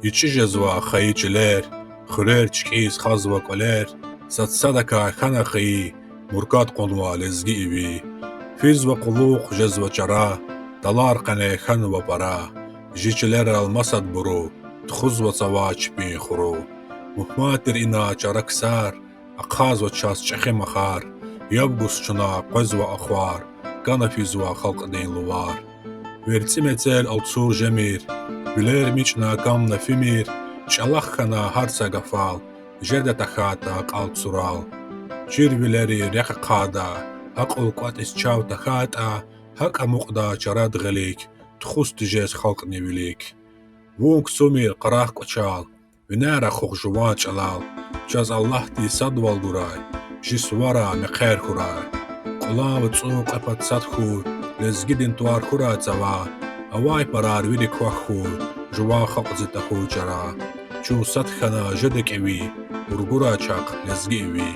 Ичыжьазва хаичылер, хырер чкиз хазва колер, садсадака ханахи, муркат конва лезги иви, физва кулук жезва чара, талар кане ханва пара, жичылер алмасад буру, тхузва цава чпин хуру, мухматир ина чараксар, акхазва час чахи махар, ябгус чуна қозва ахвар, гана физва халк дин лувар. Верцимецел алцур жемир, Güler miçna kamna fimir, çalaxana harsa gafal, jerde taxata qalt sural. Çirvileri reqa qada, haq ulqat is çav taxata, haq amuqda çarad galik, txust jes xalq nivilik. Vunk sumir qaraq qoçal, vinara xoq juvan çalal, çaz Allah di sadval duray, jisvara meqer huray. Qulav tsuq apat sadxur, lezgidin tuar hura tsava, Away parar vidi kwakhur, juwa khalq zitahu jara, chu satkhana jadek evi, urgura chaq lezgi evi.